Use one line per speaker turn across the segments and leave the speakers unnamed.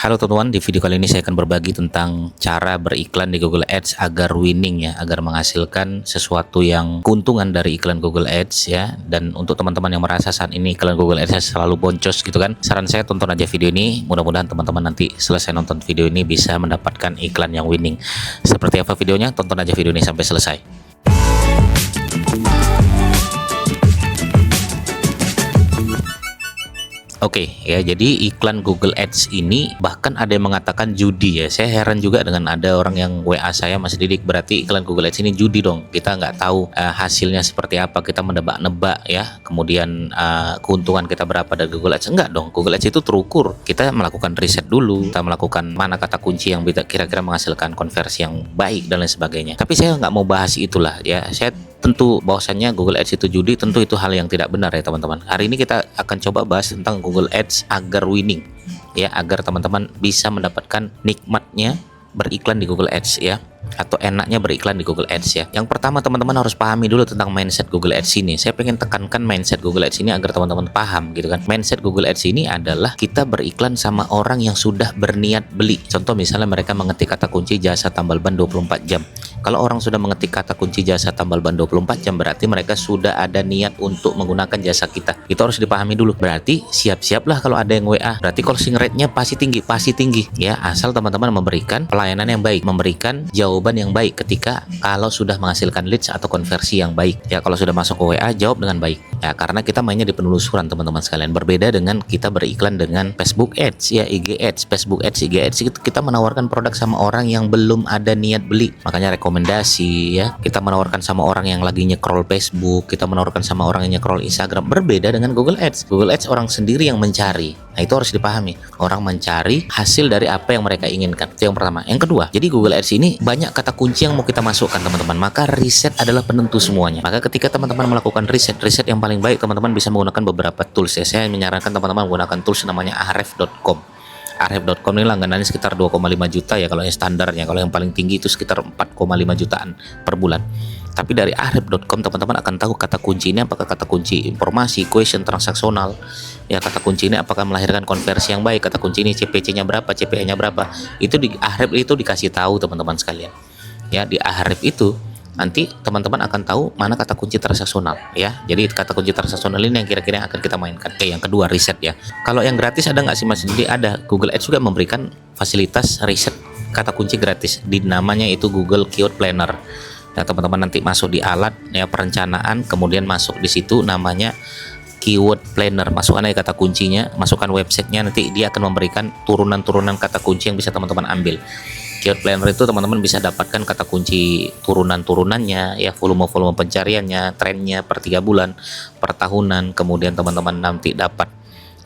Halo teman-teman, di video kali ini saya akan berbagi tentang cara beriklan di Google Ads agar winning ya, agar menghasilkan sesuatu yang keuntungan dari iklan Google Ads ya. Dan untuk teman-teman yang merasa saat ini iklan Google Ads selalu boncos gitu kan, saran saya tonton aja video ini. Mudah-mudahan teman-teman nanti selesai nonton video ini bisa mendapatkan iklan yang winning. Seperti apa videonya? Tonton aja video ini sampai selesai. Oke ya, jadi iklan Google Ads ini bahkan ada yang mengatakan judi ya. Saya heran juga dengan ada orang yang WA saya, Mas Didik, berarti iklan Google Ads ini judi dong. Kita nggak tahu hasilnya seperti apa, kita menebak-nebak ya. Kemudian keuntungan kita berapa dari Google Ads. Enggak dong, Google Ads itu terukur. Kita melakukan riset dulu, kita melakukan mana kata kunci yang kira-kira menghasilkan konversi yang baik dan lain sebagainya. Tapi saya nggak mau bahas itulah ya. Saya tentu bahwasannya Google Ads itu judi, tentu itu hal yang tidak benar ya teman-teman. Hari ini kita akan coba bahas tentang Google Ads agar winning ya, agar teman-teman bisa mendapatkan nikmatnya beriklan di Google Ads ya, atau enaknya beriklan di Google Ads ya. Yang pertama teman-teman harus pahami dulu tentang mindset Google Ads ini. Saya pengen tekankan mindset Google Ads ini agar teman-teman paham gitu kan. Mindset Google Ads ini adalah kita beriklan sama orang yang sudah berniat beli. Contoh misalnya mereka mengetik kata kunci jasa tambal ban 24 jam. Kalau orang sudah mengetik kata kunci jasa tambal ban 24 jam, berarti mereka sudah ada niat untuk menggunakan jasa kita. Itu harus dipahami dulu. Berarti siap-siaplah kalau ada yang WA. Berarti closing rate-nya pasti tinggi ya, asal teman-teman memberikan pelayanan yang baik, memberikan jawaban yang baik ketika kalau sudah menghasilkan leads atau konversi yang baik. Ya, kalau sudah masuk ke WA, jawab dengan baik. Ya, karena kita mainnya di penelusuran teman-teman sekalian. Berbeda dengan kita beriklan dengan Facebook Ads ya, IG Ads, Facebook Ads, IG Ads, kita menawarkan produk sama orang yang belum ada niat beli. Makanya rekomendasi ya, kita menawarkan sama orang yang lagi nge-scroll Facebook, kita menawarkan sama orang yang nge-scroll Instagram. Berbeda dengan Google Ads. Google Ads orang sendiri yang mencari. Nah, itu harus dipahami. Orang mencari hasil dari apa yang mereka inginkan. Itu yang pertama. Yang kedua, jadi Google Ads ini banyak kata kunci yang mau kita masukkan teman-teman. Maka riset adalah penentu semuanya. Maka ketika teman-teman melakukan riset yang paling baik, teman-teman bisa menggunakan beberapa tools ya. Saya menyarankan teman-teman menggunakan tools namanya ahref.com. Ahref.com ini langganannya sekitar 2,5 juta ya kalau yang standarnya. Kalau yang paling tinggi itu sekitar 4,5 jutaan per bulan. Tapi dari ahref.com teman-teman akan tahu kata kunci ini apakah kata kunci informasi, question, transaksional. Ya, kata kunci ini apakah melahirkan konversi yang baik, kata kunci ini CPC-nya berapa, CPE-nya berapa. Itu di Ahref itu dikasih tahu teman-teman sekalian. Ya, di Ahref itu nanti teman-teman akan tahu mana kata kunci transaksional ya. Jadi kata kunci transaksional ini yang kira-kira yang akan kita mainkan. Oke, yang kedua riset ya. Kalau yang gratis ada nggak sih Mas? Jadi ada. Google Ads juga memberikan fasilitas riset kata kunci gratis. Di namanya itu Google Keyword Planner. Nah, teman-teman nanti masuk di alat ya perencanaan, kemudian masuk di situ namanya Keyword Planner. Masukkan aja kata kuncinya, masukkan websitenya, nanti dia akan memberikan turunan-turunan kata kunci yang bisa teman-teman ambil. Keyword Planner itu teman-teman bisa dapatkan kata kunci turunan-turunannya ya, volume-volume pencariannya, trennya per 3 bulan, per tahunan, kemudian teman-teman nanti dapat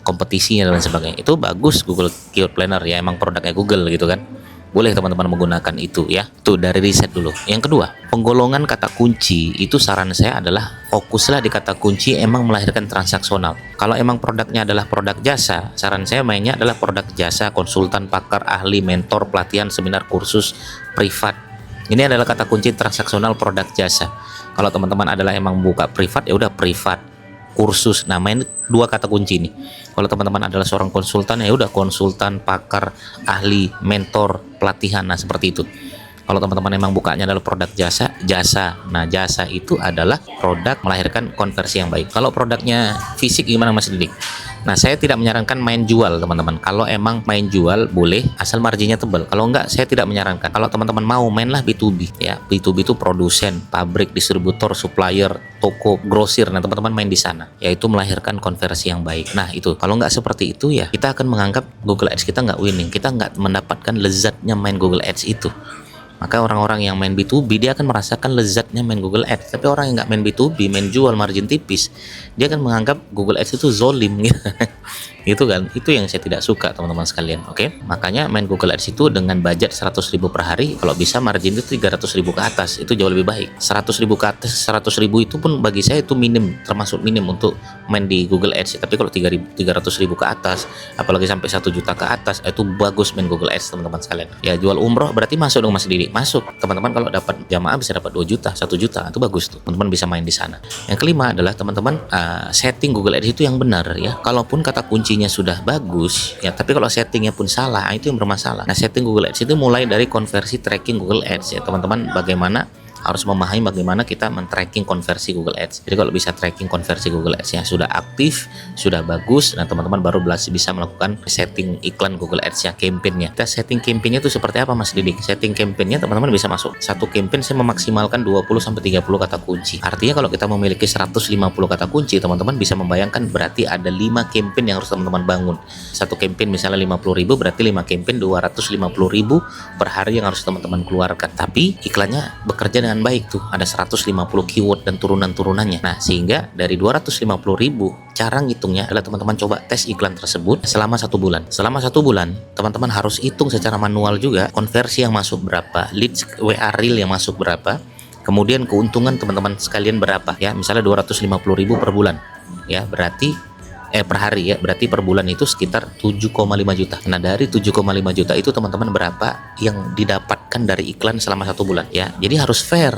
kompetisinya dan sebagainya. Itu bagus Google Keyword Planner ya, emang produknya Google gitu kan. Boleh teman-teman menggunakan itu ya. Tuh dari riset dulu. Yang kedua, penggolongan kata kunci itu saran saya adalah fokuslah di kata kunci emang melahirkan transaksional. Kalau emang produknya adalah produk jasa, saran saya mainnya adalah produk jasa, konsultan, pakar, ahli, mentor, pelatihan, seminar, kursus, privat. Ini adalah kata kunci transaksional produk jasa. Kalau teman-teman adalah emang buka privat, ya udah privat, kursus. Nah, main dua kata kunci ini. Kalau teman-teman adalah seorang konsultan, ya udah konsultan, pakar, ahli, mentor, pelatihan. Nah, seperti itu. Kalau teman-teman memang bukanya adalah produk jasa. Nah, jasa itu adalah produk melahirkan konversi yang baik. Kalau produknya fisik gimana Mas Didik? Nah, saya tidak menyarankan main jual teman-teman. Kalau emang main jual boleh, asal marginnya tebal. Kalau enggak, saya tidak menyarankan. Kalau teman-teman mau, mainlah B2B ya. B2B itu produsen, pabrik, distributor, supplier, toko, grosir. Nah, teman-teman main di sana, yaitu melahirkan konversi yang baik. Nah, itu. Kalau nggak seperti itu ya, kita akan menganggap Google Ads kita nggak winning. Kita nggak mendapatkan lezatnya main Google Ads itu. Maka orang-orang yang main B2B dia akan merasakan lezatnya main Google Ads. Tapi orang yang nggak main B2B, main jual margin tipis, dia akan menganggap Google Ads itu zolim gitu. Itu kan, itu yang saya tidak suka teman-teman sekalian. Oke, makanya main Google Ads itu dengan budget 100.000 per hari, kalau bisa margin itu 300.000 ke atas, itu jauh lebih baik. 100.000 ke atas, 100.000 itu pun bagi saya itu minim, termasuk minim untuk main di Google Ads. Tapi kalau 300.000 ke atas, apalagi sampai 1 juta ke atas, itu bagus main Google Ads teman-teman sekalian. Ya, jual umroh berarti masuk dong Mas Didi. Masuk. Teman-teman kalau dapat jamaah bisa dapat 2 juta, 1 juta, itu bagus tuh. Teman-teman bisa main di sana. Yang kelima adalah teman-teman setting Google Ads itu yang benar ya. Kalaupun kata kuncinya judinya sudah bagus ya, tapi kalau settingnya pun salah, itu yang bermasalah. Nah, setting Google Ads itu mulai dari konversi tracking Google Ads ya teman-teman. Bagaimana harus memahami bagaimana kita men-tracking konversi Google Ads. Jadi kalau bisa tracking konversi Google Ads-nya sudah aktif, sudah bagus, nah teman-teman baru bisa melakukan setting iklan Google Ads-nya, campaign-nya. Kita setting campaign-nya itu seperti apa Mas Didik? Setting campaign-nya teman-teman bisa masuk. Satu campaign saya memaksimalkan 20-30 kata kunci. Artinya kalau kita memiliki 150 kata kunci, teman-teman bisa membayangkan berarti ada 5 campaign yang harus teman-teman bangun. Satu campaign misalnya 50.000, berarti 5 campaign 250.000 per hari yang harus teman-teman keluarkan. Tapi iklannya bekerja dengan baik tuh, ada 150 keyword dan turunan-turunannya. Nah, sehingga dari 250.000, cara ngitungnya adalah teman-teman coba tes iklan tersebut selama 1 bulan. Selama 1 bulan, teman-teman harus hitung secara manual juga konversi yang masuk berapa, leads WA real yang masuk berapa, kemudian keuntungan teman-teman sekalian berapa ya. Misalnya 250.000 per bulan. Ya, berarti per hari ya, berarti per bulan itu sekitar 7,5 juta. Nah, dari 7,5 juta itu teman-teman berapa yang didapatkan dari iklan selama 1 bulan ya. Jadi harus fair.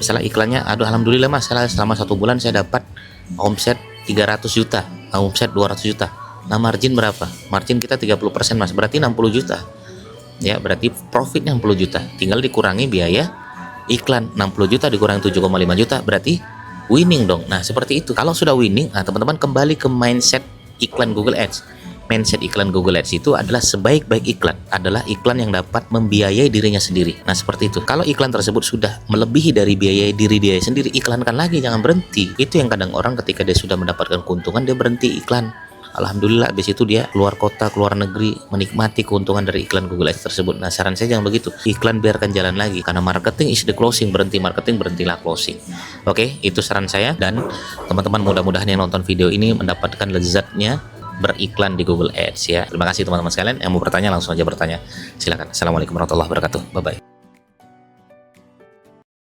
Misalnya iklannya, aduh alhamdulillah Mas, selama 1 bulan saya dapat omset 300 juta, omset 200 juta. Nah, margin berapa? Margin kita 30% Mas, berarti 60 juta. Ya, berarti profit 60 juta. Tinggal dikurangi biaya iklan, 60 juta dikurangi 7,5 juta, berarti winning dong. Nah, seperti itu. Kalau sudah winning, nah teman-teman kembali ke mindset iklan Google Ads. Mindset iklan Google Ads itu adalah sebaik-baik iklan adalah iklan yang dapat membiayai dirinya sendiri. Nah, seperti itu. Kalau iklan tersebut sudah melebihi dari biaya diri dia sendiri, iklankan lagi, jangan berhenti. Itu yang kadang orang ketika dia sudah mendapatkan keuntungan, dia berhenti iklan. Alhamdulillah, habis itu dia keluar kota, keluar negeri, menikmati keuntungan dari iklan Google Ads tersebut. Nah, saran saya jangan begitu. Iklan biarkan jalan lagi, karena marketing is the closing. Berhenti marketing, berhentilah closing. Oke, itu saran saya. Dan teman-teman mudah-mudahan yang nonton video ini mendapatkan lezatnya beriklan di Google Ads ya. Terima kasih teman-teman sekalian. Yang mau bertanya langsung aja bertanya. Silakan. Assalamualaikum warahmatullahi wabarakatuh. Bye-bye.